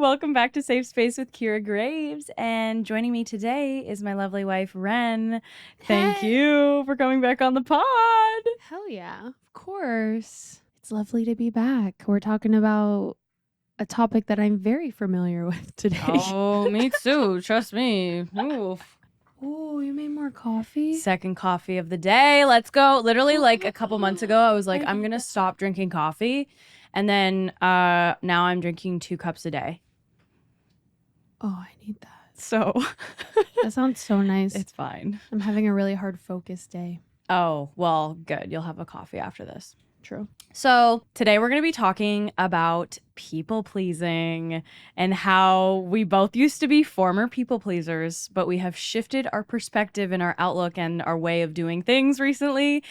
Welcome back to Safe Space with Kira Graves. And joining me today is my lovely wife, Ren. Thank you for coming back on the pod. Hell yeah, of course. It's lovely to be back. We're talking about a topic that I'm very familiar with today. Oh, me too. Trust me. Oof. Oh, you made more coffee? Second coffee of the day. Let's go. Literally, like a couple months ago, I was like, I'm going to stop drinking coffee. And then now I'm drinking 2 cups a day. Oh, I need that. So That sounds so nice. it's fine. I'm having a really hard focus day. Oh, well, good. You'll have a coffee after this. True. So today we're going to be talking about people pleasing and how we both used to be former people pleasers, but we have shifted our perspective and our outlook and our way of doing things recently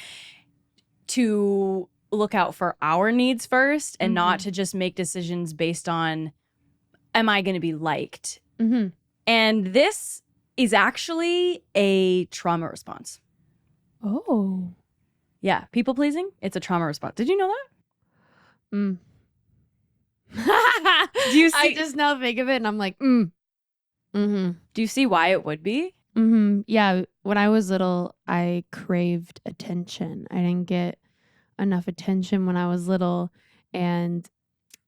to look out for our needs first and not to just make decisions based on, am I going to be liked? Mm-hmm. And this is actually a trauma response. Oh. Yeah, people pleasing, it's a trauma response. Did you know that? Do you see? I just now think of it and I'm like, Mm-hmm. Do you see why it would be? Mm-hmm. Yeah, when I was little, I craved attention. I didn't get enough attention when I was little. And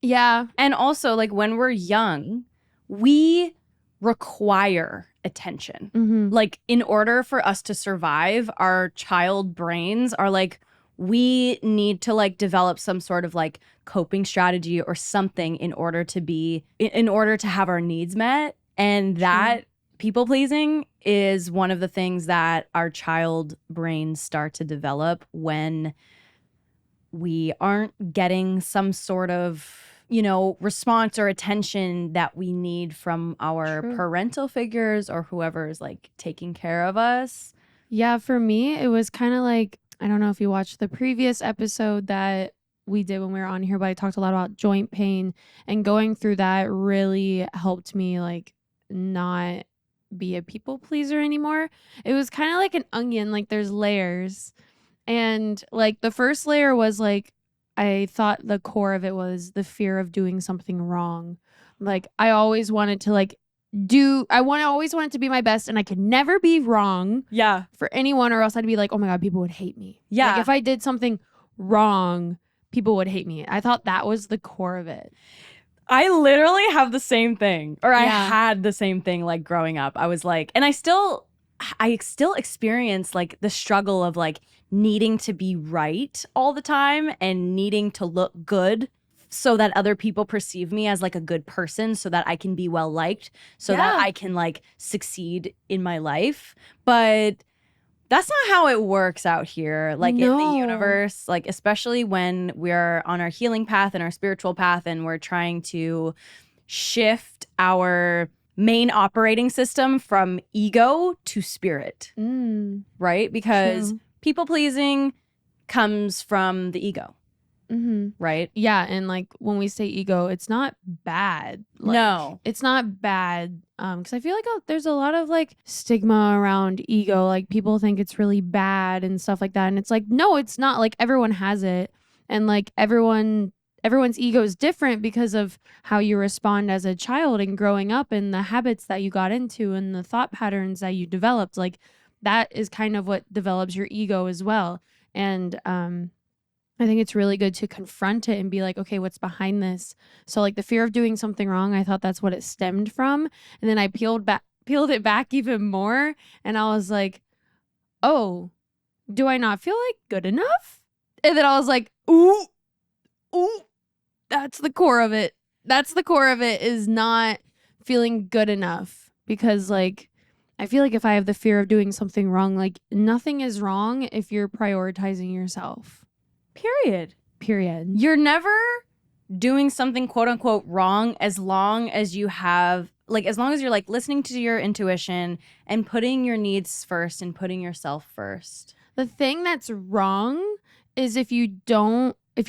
yeah. And also, like, when we're young, we require attention. Mm-hmm. Like, in order for us to survive, our child brains are like, we need to like develop some sort of like coping strategy or something in order to have our needs met. And that people pleasing is one of the things that our child brains start to develop when we aren't getting some sort of, response or attention that we need from our parental figures or whoever is like taking care of us. Yeah, for me, it was kind of like, I don't know if you watched the previous episode that we did when we were on here, but I talked a lot about joint pain, and going through that really helped me like not be a people pleaser anymore. It was kind of like an onion, like there's layers. And like the first layer was like, I thought the core of it was the fear of doing something wrong. Like I always wanted to always wanted to be my best, and I could never be wrong for anyone, or else I'd be like, oh my God, people would hate me. Yeah. Like if I did something wrong, people would hate me. I thought that was the core of it. I literally have the same thing, or I had the same thing like growing up. I was like, and I still experience like the struggle of like needing to be right all the time and needing to look good so that other people perceive me as like a good person, so that I can be well liked, so that I can like succeed in my life. But that's not how it works out here, like in the universe, like especially when we're on our healing path and our spiritual path and we're trying to shift our main operating system from ego to spirit, right? Because people pleasing comes from the ego. Right? Yeah, and like when we say ego, it's not bad. Like, no, it's not bad. Because I feel like there's a lot of like stigma around ego. Like people think it's really bad and stuff like that. And it's like, no, it's not. Like everyone has it, and like everyone's ego is different because of how you respond as a child and growing up, and the habits that you got into and the thought patterns that you developed. Like that is kind of what develops your ego as well. And I think it's really good to confront it and be like, okay, what's behind this? So like the fear of doing something wrong, I thought that's what it stemmed from. And then I peeled it back even more. And I was like, oh, do I not feel like good enough? And then I was like, ooh, that's the core of it. That's the core of it, is not feeling good enough. Because like, I feel like if I have the fear of doing something wrong, like nothing is wrong if you're prioritizing yourself. Period. You're never doing something quote unquote wrong as long as you have, like, as long as you're like listening to your intuition and putting your needs first and putting yourself first. The thing that's wrong is if you're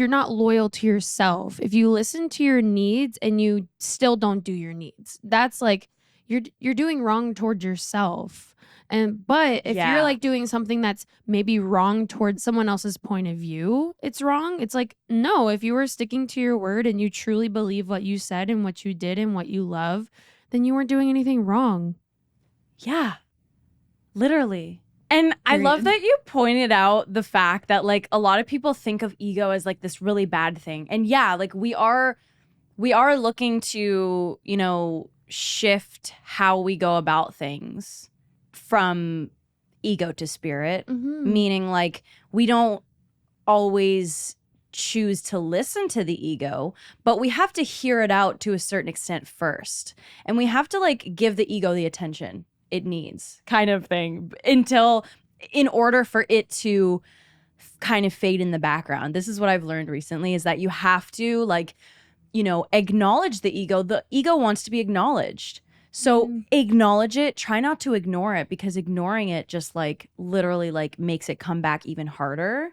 not loyal to yourself, if you listen to your needs and you still don't do your needs, that's like, you're doing wrong towards yourself. But if you're like doing something that's maybe wrong towards someone else's point of view, it's wrong. It's like, no, if you were sticking to your word and you truly believe what you said and what you did and what you love, then you weren't doing anything wrong. Yeah, literally. And I love that you pointed out the fact that like a lot of people think of ego as like this really bad thing. And yeah, like we are looking to, you know, shift how we go about things from ego to spirit, meaning like we don't always choose to listen to the ego, but we have to hear it out to a certain extent first. And we have to like give the ego the attention it needs, kind of thing, until in order for it to kind of fade in the background. This is what I've learned recently, is that you have to like, you know, acknowledge the ego. The ego wants to be acknowledged. So acknowledge it, try not to ignore it, because ignoring it just like literally like makes it come back even harder.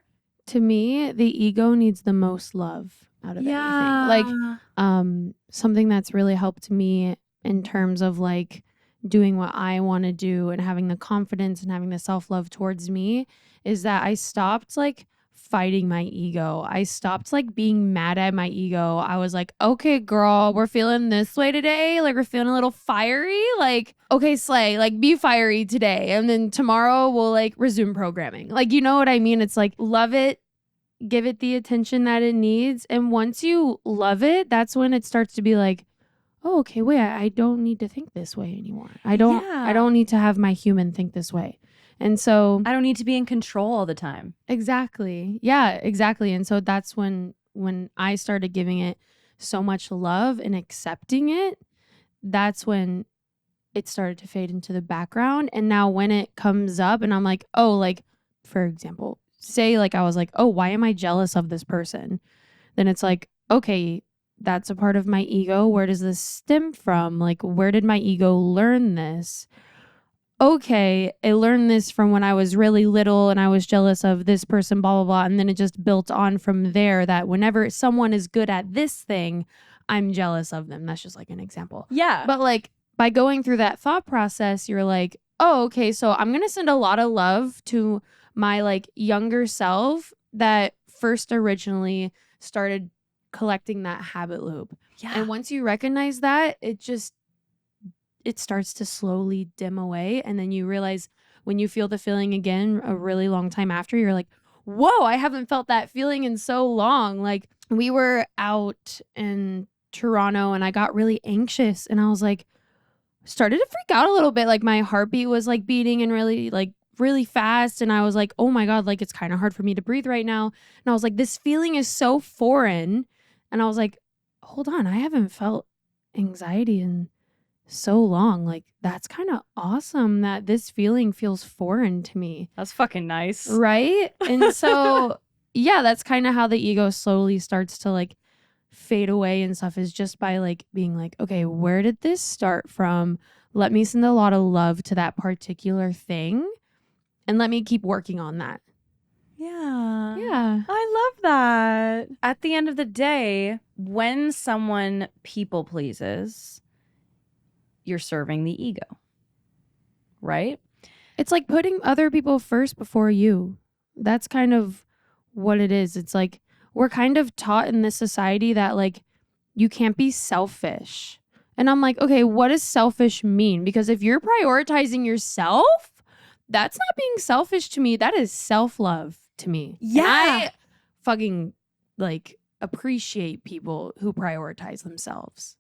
To me, the ego needs the most love out of anything. Like something that's really helped me in terms of like doing what I want to do and having the confidence and having the self-love towards me is that I stopped like fighting my ego. I stopped like being mad at my ego. I was like, okay, girl, we're feeling this way today. Like we're feeling a little fiery. Like, okay, slay, like be fiery today. And then tomorrow we'll like resume programming. Like, you know what I mean? It's like, love it, give it the attention that it needs. And once you love it, that's when it starts to be like, oh, okay, wait, I don't need to think this way anymore. I don't need to have my human think this way. And so I don't need to be in control all the time. Exactly. Yeah, exactly. And so that's when I started giving it so much love and accepting it, that's when it started to fade into the background. And now when it comes up and I'm like, oh, like, for example, say like I was like, oh, why am I jealous of this person? Then it's like, okay, that's a part of my ego. Where does this stem from? Like, where did my ego learn this? Okay, I learned this from when I was really little and I was jealous of this person, blah, blah, blah. And then it just built on from there that whenever someone is good at this thing, I'm jealous of them. That's just like an example. Yeah. But like by going through that thought process, you're like, oh, okay, so I'm going to send a lot of love to my like younger self that first originally started collecting that habit loop. Yeah. And once you recognize that, it starts to slowly dim away. And then you realize when you feel the feeling again a really long time after, you're like, whoa, I haven't felt that feeling in so long. Like we were out in Toronto and I got really anxious and I was like, started to freak out a little bit. Like my heartbeat was like beating and really fast. And I was like, oh my God, like it's kind of hard for me to breathe right now. And I was like, this feeling is so foreign. And I was like, hold on, I haven't felt anxiety in so long. Like that's kind of awesome that this feeling feels foreign to me. That's fucking nice. Right? And so yeah, that's kind of how the ego slowly starts to like fade away and stuff, is just by like being like, okay, where did this start from? Let me send a lot of love to that particular thing and let me keep working on that. Yeah. Yeah. I love that. At the end of the day, when someone people pleases, you're serving the ego, right? It's like putting other people first before you. That's kind of what it is. It's like we're kind of taught in this society that like you can't be selfish. And I'm like, okay, what does selfish mean? Because if you're prioritizing yourself, that's not being selfish to me. That is self-love to me. Yeah. And I fucking like appreciate people who prioritize themselves.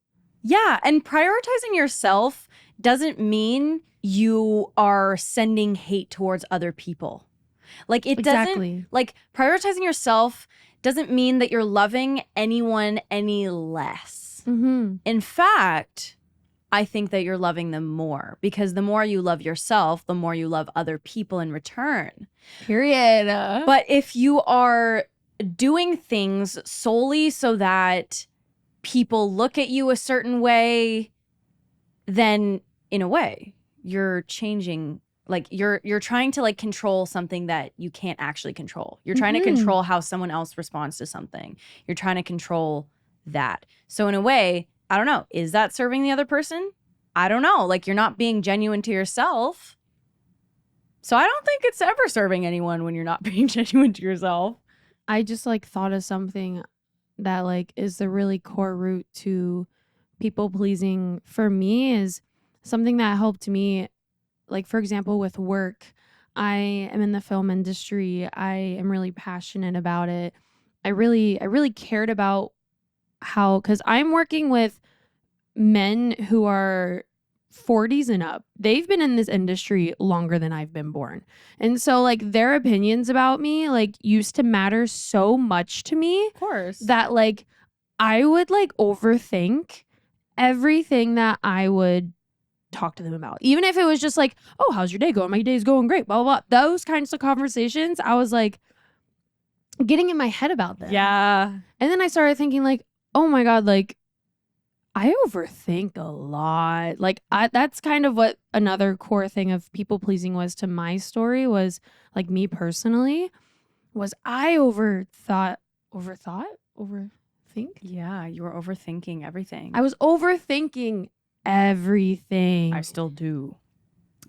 Yeah, and prioritizing yourself doesn't mean you are sending hate towards other people. Like it doesn't, like prioritizing yourself doesn't mean that you're loving anyone any less. Mm-hmm. In fact, I think that you're loving them more, because the more you love yourself, the more you love other people in return. Period. But if you are doing things solely so that people look at you a certain way, then in a way you're changing, like you're trying to like control something that you can't actually control. You're trying to control how someone else responds to something. You're trying to control that. So in a way, I don't know, is that serving the other person? I don't know, like you're not being genuine to yourself. So I don't think it's ever serving anyone when you're not being genuine to yourself. I just like thought of something that like is the really core root to people pleasing for me, is something that helped me. Like, for example, with work, I am in the film industry. I am really passionate about it. I really cared about how, because I'm working with men who are 40s and up. They've been in this industry longer than I've been born. And so like their opinions about me like used to matter so much to me, Of course. that like I would like overthink everything that I would talk to them about. Even if it was just like, oh, how's your day going? My day's going great, blah, blah, blah. Those kinds of conversations, I was like getting in my head about them. Yeah. And then I started thinking like, oh my God, like I overthink a lot. Like that's kind of what another core thing of people pleasing was to my story, was like me personally, was I overthink. Yeah, you were overthinking everything. I was overthinking everything. I still do.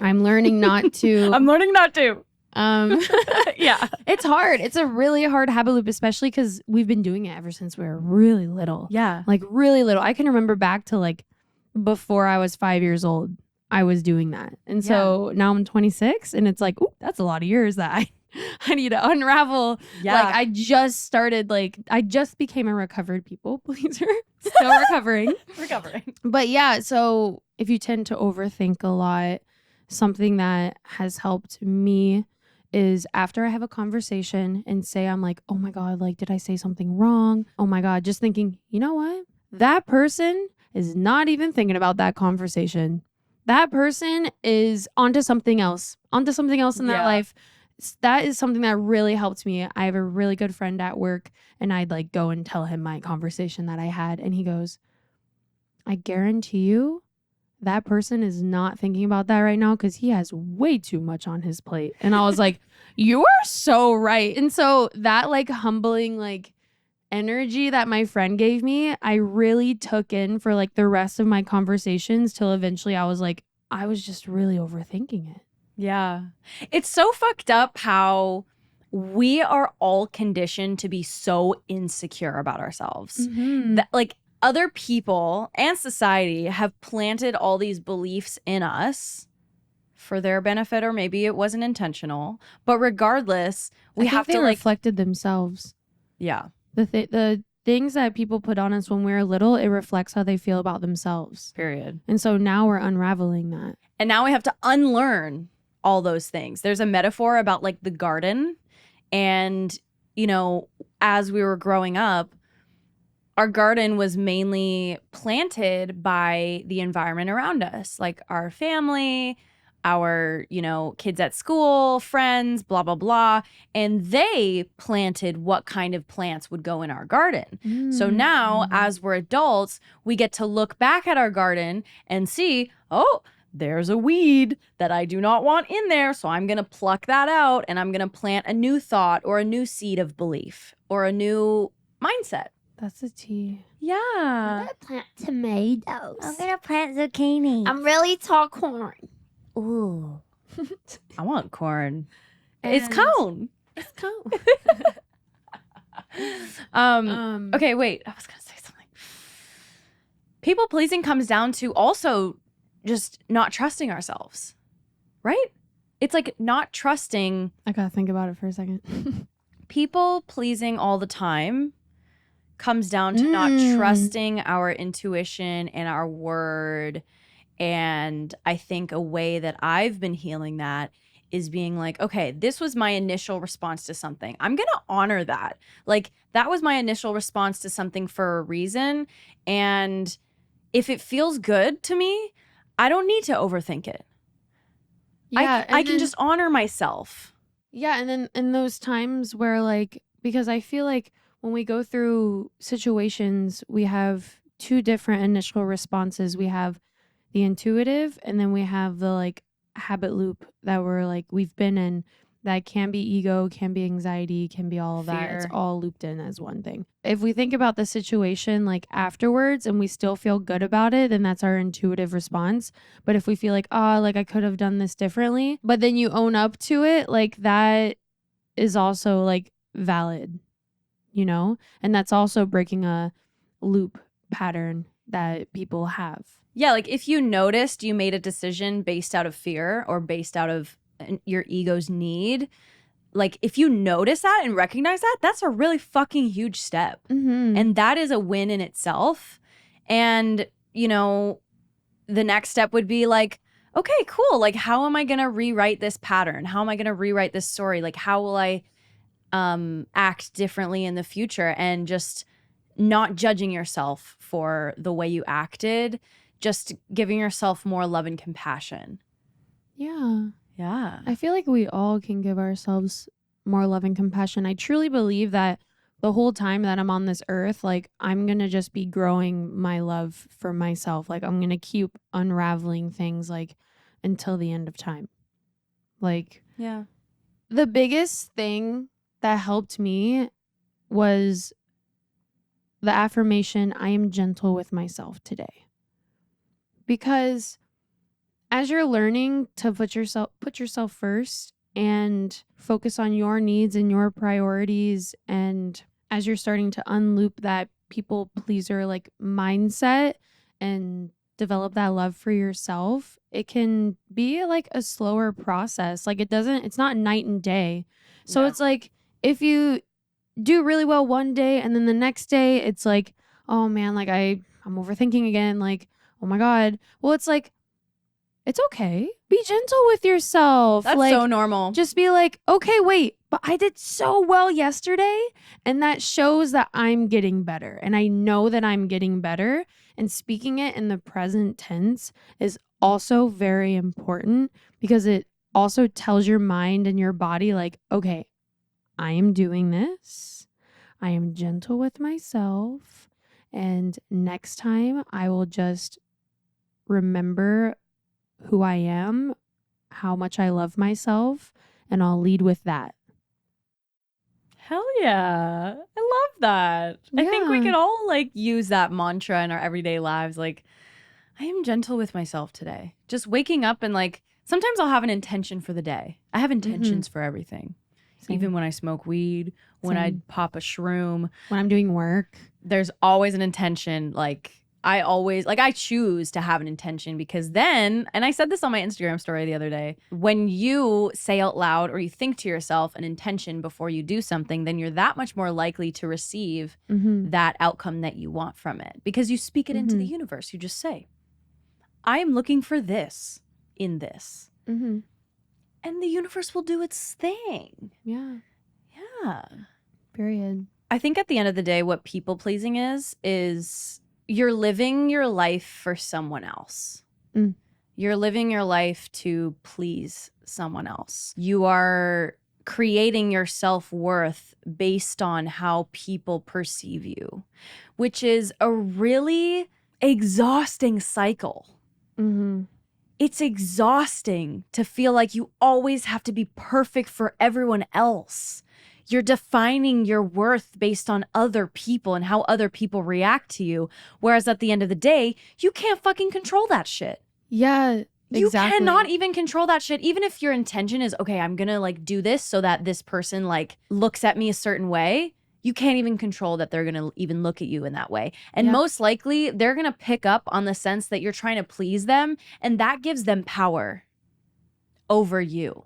I'm learning not to. I'm learning not to. Yeah. It's hard. It's a really hard habit loop, especially because we've been doing it ever since we were really little. Yeah. Like really little. I can remember back to like before I was 5 years old, I was doing that. And so now I'm 26 and it's like, ooh, that's a lot of years that I need to unravel. Yeah. Like I just became a recovered people pleaser. Still recovering. But yeah, so if you tend to overthink a lot, something that has helped me is after I have a conversation and say I'm like, oh my God, like, did I say something wrong? Oh my God, just thinking, you know what? That person is not even thinking about that conversation. That person is onto something else in their life. That is something that really helped me. I have a really good friend at work and I'd like go and tell him my conversation that I had. And he goes, I guarantee you that person is not thinking about that right now because he has way too much on his plate. And I was like, you are so right. And so that like humbling like energy that my friend gave me, I really took in for like the rest of my conversations till eventually I was like, I was just really overthinking it. Yeah. It's so fucked up how we are all conditioned to be so insecure about ourselves. That like other people and society have planted all these beliefs in us for their benefit, or maybe it wasn't intentional. But regardless, we have to like reflected themselves. Yeah. The things that people put on us when we were little, it reflects how they feel about themselves. Period. And so now we're unraveling that. And now we have to unlearn all those things. There's a metaphor about like the garden. And, you know, as we were growing up, our garden was mainly planted by the environment around us, like our family, our, you know, kids at school, friends, blah, blah, blah. And they planted what kind of plants would go in our garden. So now, as we're adults, we get to look back at our garden and see, oh, there's a weed that I do not want in there. So I'm going to pluck that out and I'm going to plant a new thought or a new seed of belief or a new mindset. That's a tea. Yeah. I'm gonna plant tomatoes. I'm gonna plant zucchini. I'm really tall corn. Ooh. I want corn. It's cone. It's cone. Okay, wait. I was gonna say something. People pleasing comes down to also just not trusting ourselves, right? It's like not trusting. I gotta think about it for a second. People pleasing all the time comes down to not trusting our intuition and our word. And I think a way that I've been healing that is being like, okay, this was my initial response to something. I'm going to honor that. Like, that was my initial response to something for a reason. And if it feels good to me, I don't need to overthink it. Yeah, I can just honor myself. Yeah, and then in those times where like, because I feel like when we go through situations, we have two different initial responses. We have the intuitive and then we have the like habit loop that we've been in that can be ego, can be anxiety, can be all of that. It's Fear. all looped in as one thing. If we think about the situation like afterwards and we still feel good about it, then that's our intuitive response. But if we feel like, oh, like I could have done this differently, but then you own up to it, like that is also like valid, you know? And that's also breaking a loop pattern that people have. Yeah, like if you noticed you made a decision based out of fear or based out of your ego's need, like if you notice that and recognize that, that's a really fucking huge step. And that is a win in itself. And, you know, the next step would be like, okay, cool. Like, how am I going to rewrite this pattern? How am I going to rewrite this story? Like, how will I act differently in the future? And just not judging yourself for the way you acted, just giving yourself more love and compassion. Yeah. Yeah. I feel like we all can give ourselves more love and compassion. I truly believe that the whole time that I'm on this earth, like I'm going to just be growing my love for myself. Like I'm going to keep unraveling things like until the end of time. Like Yeah. the biggest thing that helped me was the affirmation, I am gentle with myself today. Because as you're learning to put yourself first and focus on your needs and your priorities, and as you're starting to unloop that people pleaser like mindset and develop that love for yourself, it can be like a slower process. Like it's not night and day. So No. it's like if you do really well one day and then the next day it's like, oh man, like I'm overthinking again, like, oh my God. Well, it's like, it's okay. Be gentle with yourself. That's like, so normal. just be like, okay, wait, but I did so well yesterday. And that shows that I'm getting better. And I know that I'm getting better. And speaking it in the present tense is also very important because it also tells your mind and your body, like, okay, I am doing this. I am gentle with myself. And next time I will just remember who I am, how much I love myself, and I'll lead with that. Hell yeah. I love that. I think we Yeah. could all like use that mantra in our everyday lives. Like, I am gentle with myself today. Just waking up and like, sometimes I'll have an intention for the day. I have intentions for everything. Same. Even when I smoke weed, when I Same. pop a shroom, When I'm doing work. there's always an intention. Like, I choose to have an intention because then, and I said this on my Instagram story the other day, when you say out loud or you think to yourself an intention before you do something, then you're that much more likely to receive that outcome that you want from it because you speak it into the universe. You just say, I am looking for this in this. And the universe will do its thing. Yeah. Yeah. Period. I think at the end of the day, what people pleasing is you're living your life for someone else. You're living your life to please someone else. You are creating your self-worth based on how people perceive you, which is a really exhausting cycle. It's exhausting to feel like you always have to be perfect for everyone else. You're defining your worth based on other people and how other people react to you. Whereas at the end of the day, you can't fucking control that shit. Yeah, exactly. You cannot even control that shit. Even if your intention is, okay, I'm gonna like do this so that this person like looks at me a certain way. You can't even control that they're gonna even look at you in that way. And most likely they're gonna pick up on the sense that you're trying to please them. And that gives them power over you.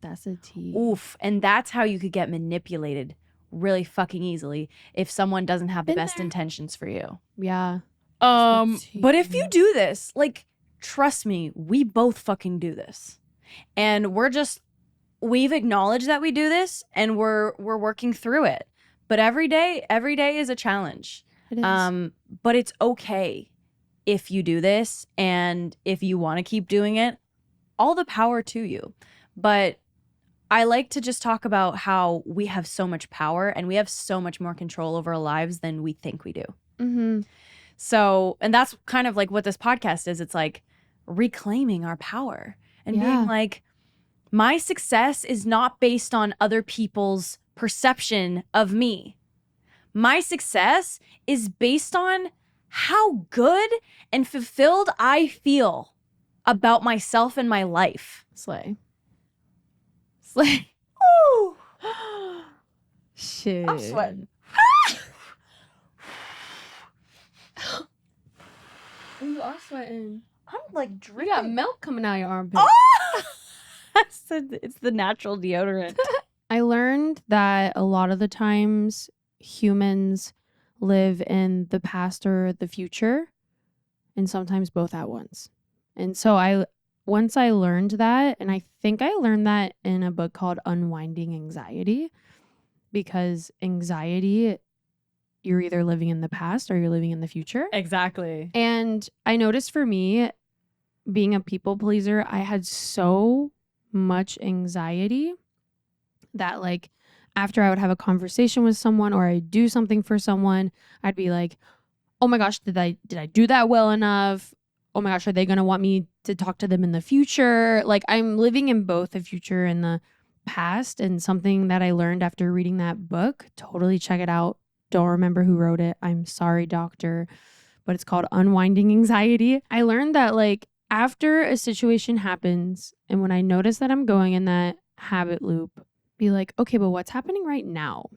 That's a T. Oof. And that's how you could get manipulated really fucking easily if someone doesn't have the Been best there. intentions for you. Yeah. But if you do this, like, trust me, we both fucking do this. And we've acknowledged that we do this and we're working through it. But every day is a challenge. It is. But it's okay if you do this and if you want to keep doing it, all the power to you. But I like to just talk about how we have so much power and we have so much more control over our lives than we think we do. So, and that's kind of like what this podcast is. It's like reclaiming our power and being like, My success is not based on other people's perception of me. My success is based on how good and fulfilled I feel about myself and my life. Slay. Ooh, Shit. I'm sweating. You are sweating. I'm like You dripping. got milk coming out of your armpit. Oh! It's the natural deodorant. I learned that a lot of the times humans live in the past or the future, and sometimes both at once. And so once I learned that, and I think I learned that in a book called Unwinding Anxiety, because anxiety, you're either living in the past or you're living in the future. Exactly. And I noticed for me, being a people pleaser, I had so much anxiety that like after I would have a conversation with someone or I'd do something for someone, I'd be like, oh my gosh, did I do that well enough? Oh my gosh, are they going to want me to talk to them in the future? Like I'm living in both the future and the past. And something that I learned after reading that book, totally check it out. Don't remember who wrote it. I'm sorry, doctor, but it's called Unwinding Anxiety. I learned that like after a situation happens and when I notice that I'm going in that habit loop, be like, okay, but what's happening right now?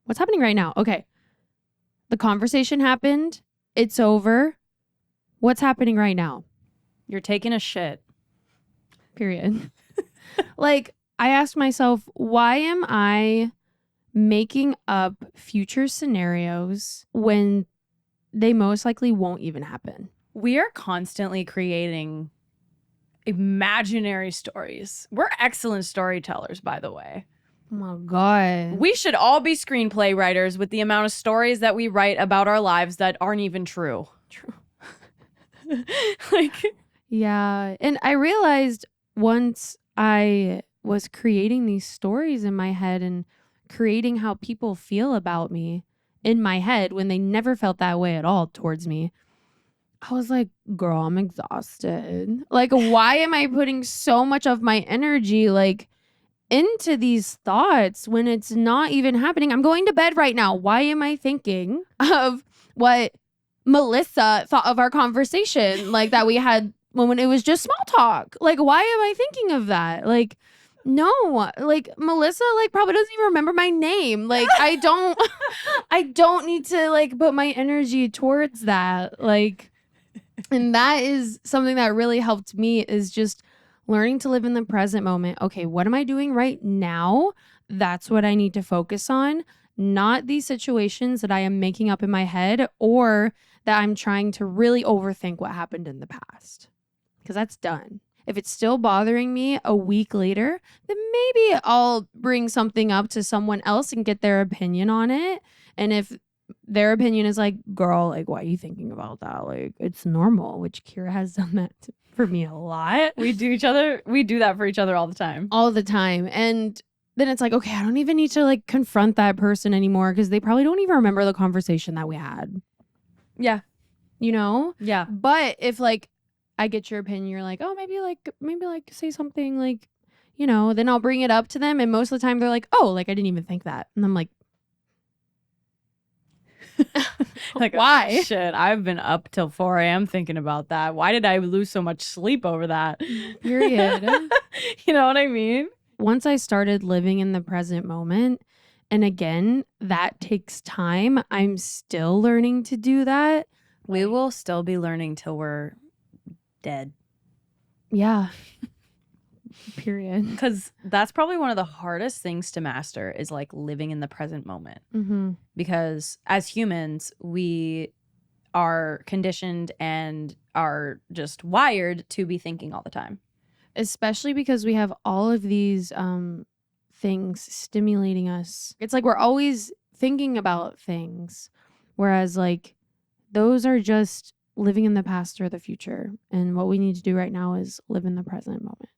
What's happening right now? Okay. The conversation happened. It's over. What's happening right now? You're taking a shit. Period. Like, I asked myself, why am I making up future scenarios when they most likely won't even happen? We are constantly creating imaginary stories. We're excellent storytellers, by the way. Oh my God. We should all be screenplay writers with the amount of stories that we write about our lives that aren't even true. True. Like, Yeah. And I realized once I was creating these stories in my head and creating how people feel about me in my head when they never felt that way at all towards me, I was like, girl, I'm exhausted. Like, why am I putting so much of my energy like into these thoughts when it's not even happening? I'm going to bed right now. Why am I thinking of what Melissa thought of our conversation like that we had when it was just small talk? Like, why am I thinking of that? Like, no, like Melissa like probably doesn't even remember my name. Like I don't need to like put my energy towards that. Like, and that is something that really helped me is just learning to live in the present moment. Okay, what am I doing right now? That's what I need to focus on, not these situations that I am making up in my head or that I'm trying to really overthink what happened in the past. Because that's done. If it's still bothering me a week later, then maybe I'll bring something up to someone else and get their opinion on it. And if their opinion is like, girl, like, why are you thinking about that? Like, it's normal, which Kira has done that for me a lot. we do that for each other all the time. All the time. And then it's like, okay, I don't even need to like confront that person anymore because they probably don't even remember the conversation that we had. Yeah. You know? Yeah. But if like I get your opinion, you're like, oh, maybe like say something like, you know, then I'll bring it up to them. And most of the time they're like, oh, like I didn't even think that. And I'm like, Like, why? Shit, I've been up till 4 a.m. thinking about that. Why did I lose so much sleep over that? Period. You know what I mean? Once I started living in the present moment, and again, that takes time. I'm still learning to do that. We will still be learning till we're dead. Yeah. Period. Because that's probably one of the hardest things to master is like living in the present moment. Mm-hmm. Because as humans, we are conditioned and are just wired to be thinking all the time. Especially because we have all of these things stimulating us. It's like we're always thinking about things. Whereas like those are just living in the past or the future. And what we need to do right now is live in the present moment.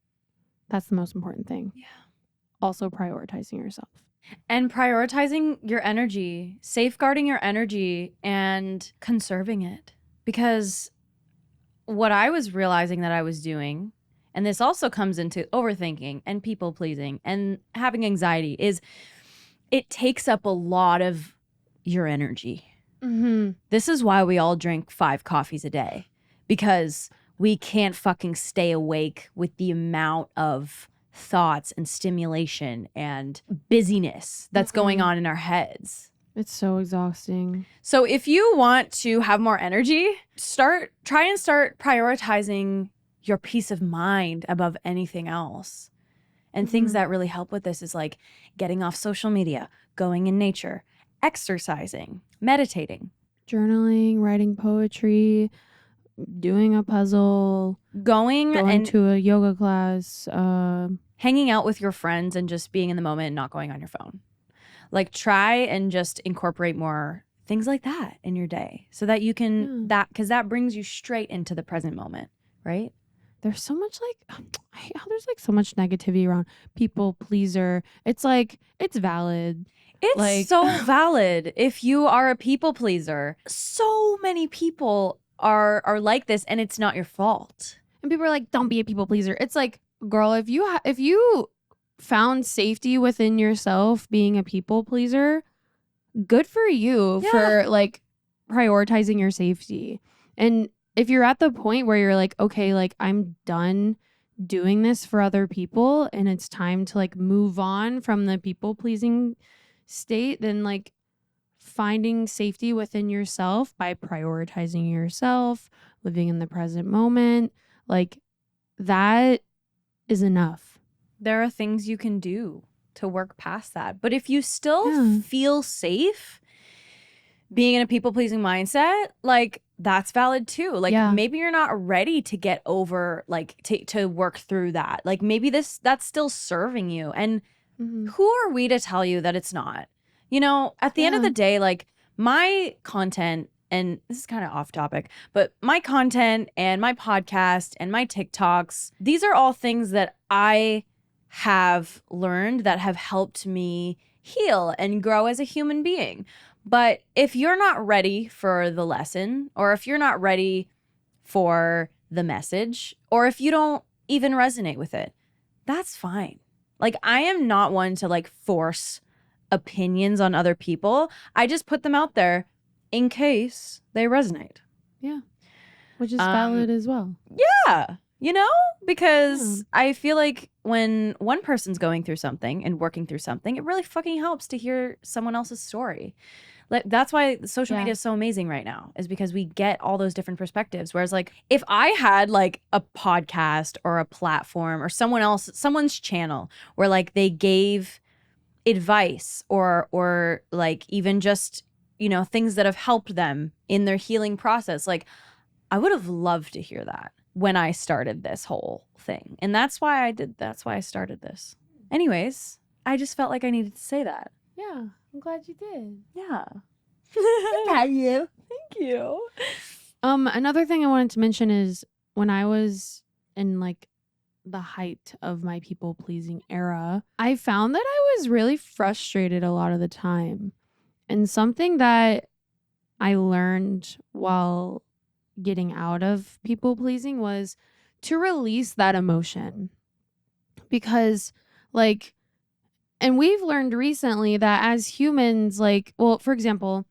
That's the most important thing. Yeah. Also prioritizing yourself. And prioritizing your energy, safeguarding your energy and conserving it. Because what I was realizing that I was doing and this also comes into overthinking and people pleasing and having anxiety, is it takes up a lot of your energy. Mm-hmm. This is why we all drink 5 coffees a day, because we can't fucking stay awake with the amount of thoughts and stimulation and busyness that's going on in our heads. It's so exhausting. So if you want to have more energy, try and start prioritizing your peace of mind above anything else. And things that really help with this is like getting off social media, going in nature, exercising, meditating, Journaling, writing poetry, doing a puzzle, going and to a yoga class. hanging out with your friends and just being in the moment and not going on your phone. Like try and just incorporate more things like that in your day so that you can because that brings you straight into the present moment, right? There's so much there's like so much negativity around people pleaser. It's like, it's valid. It's Like- so valid if you are a people pleaser. So many people are like this, and it's not your fault. And people are like, don't be a people pleaser. It's like, girl, if you found safety within yourself being a people pleaser, good for you for like prioritizing your safety. And if you're at the point where you're like, okay, like I'm done doing this for other people and it's time to like move on from the people pleasing state, then like finding safety within yourself by prioritizing yourself, living in the present moment, like that is enough. There are things you can do to work past that. But if you still feel safe being in a people-pleasing mindset, like that's valid too. Like maybe you're not ready to get over, like to work through that. Like maybe that's still serving you. And who are we to tell you that it's not? You know, at the end of the day, like my content, and this is kind of off topic, but my content and my podcast and my TikToks, these are all things that I have learned that have helped me heal and grow as a human being. But if you're not ready for the lesson, or if you're not ready for the message, or if you don't even resonate with it, that's fine. Like I am not one to like force opinions on other people. I just put them out there in case they resonate. Yeah. Which is valid as well. Yeah. You know, because I feel like when one person's going through something and working through something, it really fucking helps to hear someone else's story. Like that's why social media is so amazing right now, is because we get all those different perspectives. Whereas like if I had like a podcast or a platform or someone's channel where like they gave advice or like even just, you know, things that have helped them in their healing process, like I would have loved to hear that when I started this whole thing. And that's why I started this. Anyways, I just felt like I needed to say that. Yeah. I'm glad you did. Yeah. Proud of you. Thank you. Another thing I wanted to mention is when I was in like the height of my people pleasing era, I found that I was really frustrated a lot of the time. And something that I learned while getting out of people pleasing was to release that emotion. Because like, and we've learned recently that as humans, like, well, for example,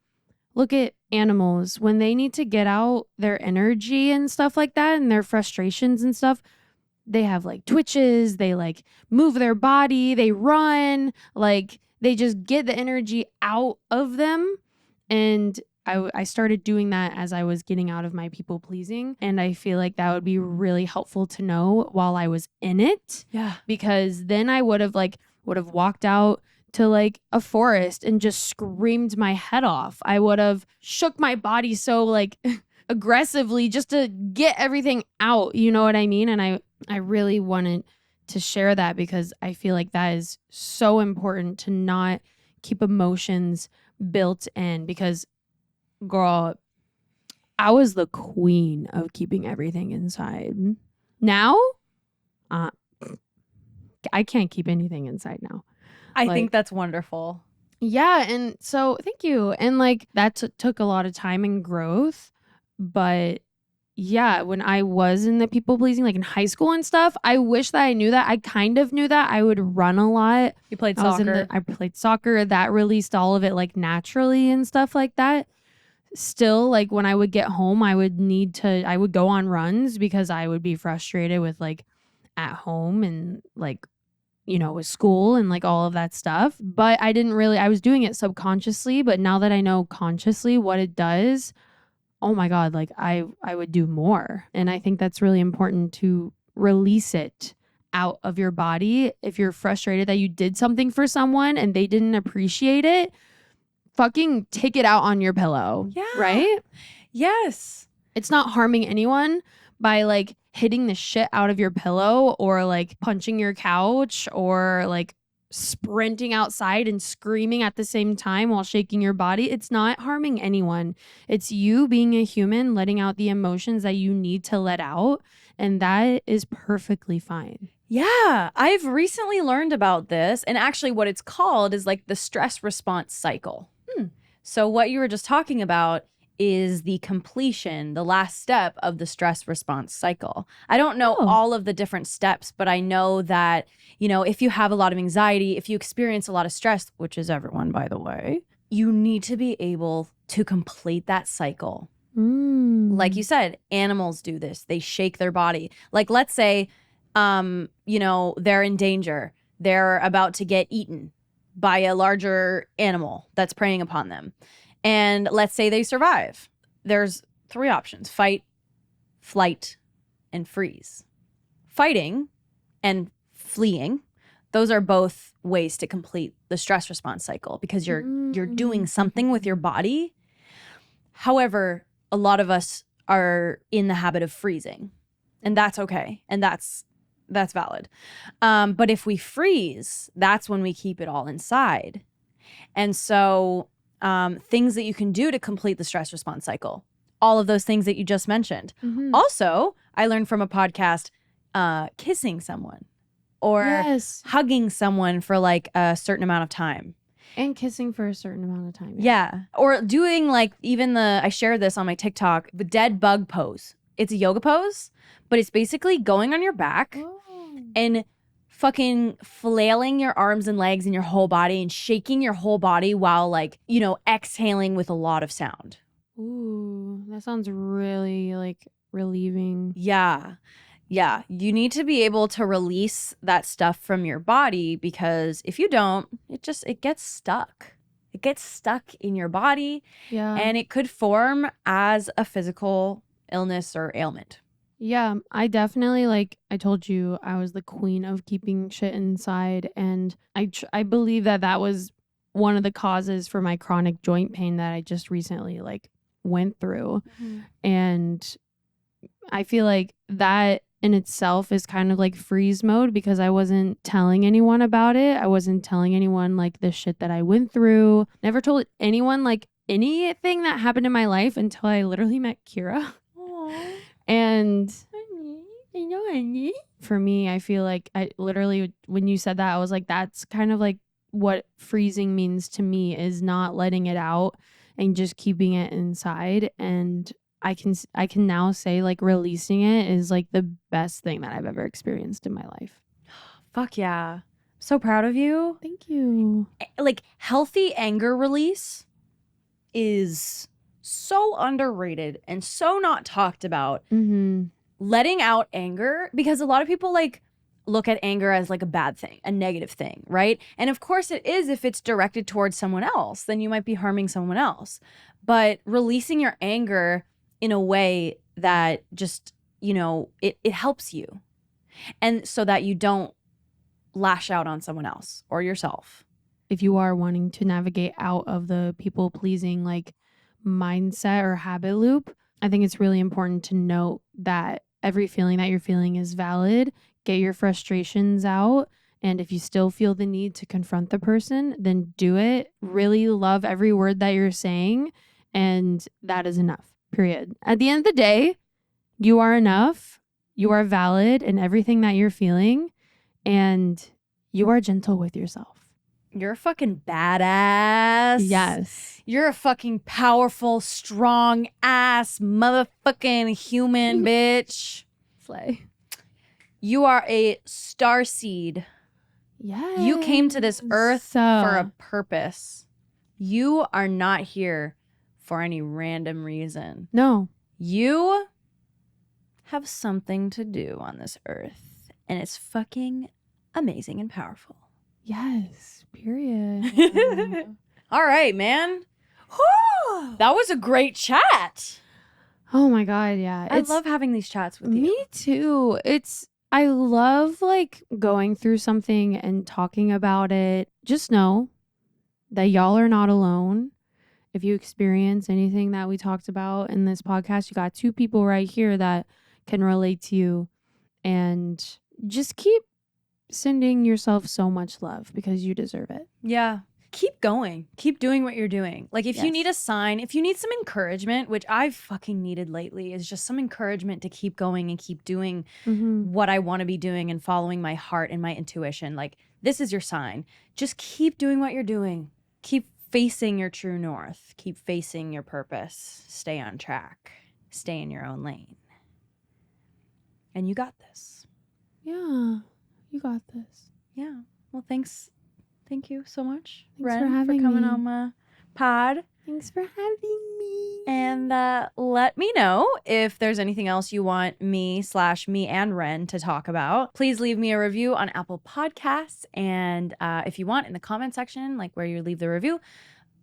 look at animals when they need to get out their energy and stuff like that and their frustrations and stuff. They have like twitches, they like move their body, they run, like they just get the energy out of them. And I started doing that as I was getting out of my people pleasing. And I feel like that would be really helpful to know while I was in it. Yeah. Because then I would have walked out to like a forest and just screamed my head off. I would have shook my body so like aggressively just to get everything out. You know what I mean? And I really wanted to share that because I feel like that is so important to not keep emotions built in, because girl, I was the queen of keeping everything inside. Now, I can't keep anything inside now. I think that's wonderful. Yeah. And so thank you. And like that took a lot of time and growth, but yeah, when I was in the people pleasing, like in high school and stuff, I wish that I knew that. I kind of knew that. I would run a lot. You played I was soccer. I played soccer. That released all of it like naturally and stuff like that. Still, like when I would get home, I would go on runs because I would be frustrated with like at home and like, with school and like all of that stuff. But I was doing it subconsciously. But now that I know consciously what it does, oh my God, like I would do more. And I think that's really important to release it out of your body. If you're frustrated that you did something for someone and they didn't appreciate it, fucking take it out on your pillow. Yeah. Right? Yes. It's not harming anyone by like hitting the shit out of your pillow or like punching your couch or like sprinting outside and screaming at the same time while shaking your body. It's not harming anyone. It's you being a human, letting out the emotions that you need to let out. And that is perfectly fine. Yeah. I've recently learned about this. And actually, what it's called is like the stress response cycle. So, what you were just talking about is the completion, the last step of the stress response cycle. I don't know all of the different steps, but I know that, if you have a lot of anxiety, if you experience a lot of stress, which is everyone, by the way, you need to be able to complete that cycle. Like you said, animals do this. They shake their body. Like, let's say, they're in danger. They're about to get eaten by a larger animal that's preying upon them. And let's say they survive. There's 3 options: fight, flight, and freeze. Fighting and fleeing, those are both ways to complete the stress response cycle because you're doing something with your body. However, a lot of us are in the habit of freezing, and that's okay. And that's valid. But if we freeze, that's when we keep it all inside. And so things that you can do to complete the stress response cycle, all of those things that you just mentioned. Also, I learned from a podcast, kissing someone or hugging someone for like a certain amount of time. And kissing for a certain amount of time. Yeah. Or doing like I shared this on my TikTok, the dead bug pose. It's a yoga pose, but it's basically going on your back and fucking flailing your arms and legs and your whole body and shaking your whole body while like, exhaling with a lot of sound. Ooh, that sounds really like relieving. Yeah. Yeah. You need to be able to release that stuff from your body because if you don't, it gets stuck. It gets stuck in your body. Yeah. And it could form as a physical illness or ailment. Yeah, I definitely, like I told you, I was the queen of keeping shit inside. And I believe that was one of the causes for my chronic joint pain that I just recently like went through. And I feel like that in itself is kind of like freeze mode because I wasn't telling anyone about it. I wasn't telling anyone like the shit that I went through. Never told anyone like anything that happened in my life until I literally met Kira. Aww. And for me, I feel like I literally, when you said that, I was like, that's kind of like what freezing means to me, is not letting it out and just keeping it inside. And I can now say like releasing it is like the best thing that I've ever experienced in my life. Fuck yeah. So proud of you. Thank you. Like healthy anger release is so underrated and so not talked about. Letting out anger, because a lot of people like look at anger as like a bad thing, a negative thing, right? And of course it is if it's directed towards someone else, then you might be harming someone else. But releasing your anger in a way that just, it helps you. And so that you don't lash out on someone else or yourself. If you are wanting to navigate out of the people pleasing like mindset or habit loop, I think it's really important to note that every feeling that you're feeling is valid. Get your frustrations out. And if you still feel the need to confront the person, then do it. Really love every word that you're saying. And that is enough, period. At the end of the day, you are enough. You are valid in everything that you're feeling. And you are gentle with yourself. You're a fucking badass. Yes. You're a fucking powerful, strong ass motherfucking human bitch. Slay. You are a starseed. Yes. You came to this earth for a purpose. You are not here for any random reason. No. You have something to do on this earth, and it's fucking amazing and powerful. Yes. Period. All right, man. That was a great chat. Oh my God. Yeah. I love having these chats with you. Me too. I love like going through something and talking about it. Just know that y'all are not alone. If you experience anything that we talked about in this podcast, you got 2 people right here that can relate to you. And just keep sending yourself so much love because you deserve it. Yeah. Keep going. Keep doing what you're doing. Like if you Yes. need a sign, if you need some encouragement, which I've fucking needed lately, is just some encouragement to keep going and keep doing what I want to be doing and following my heart and my intuition. Like this is your sign. Just keep doing what you're doing. Keep facing your true north. Keep facing your purpose. Stay on track. Stay in your own lane. And you got this. Yeah. You got this. Yeah. Well, thanks. Thank you so much, Thanks Ren, for having coming me. on my pod. Thanks for having me. And let me know if there's anything else you want me and Ren to talk about. Please leave me a review on Apple Podcasts. And if you want, in the comment section, like where you leave the review,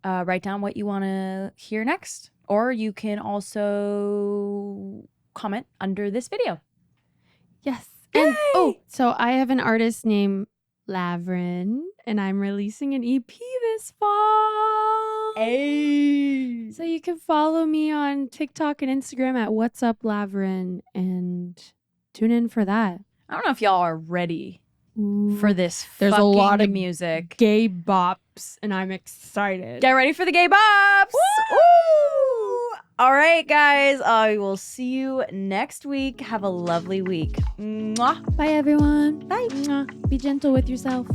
write down what you want to hear next. Or you can also comment under this video. Yes. Yay! And so I have an artist named LAVREN, and I'm releasing an EP this fall. Hey. So you can follow me on TikTok and Instagram at What's Up LAVREN and tune in for that. I don't know if y'all are ready for this There's a fucking lot of music. gay bops, and I'm excited. Get ready for the gay bops. Woo! All right, guys. I will see you next week. Have a lovely week. Mwah. Bye, everyone. Bye. Mwah. Be gentle with yourself.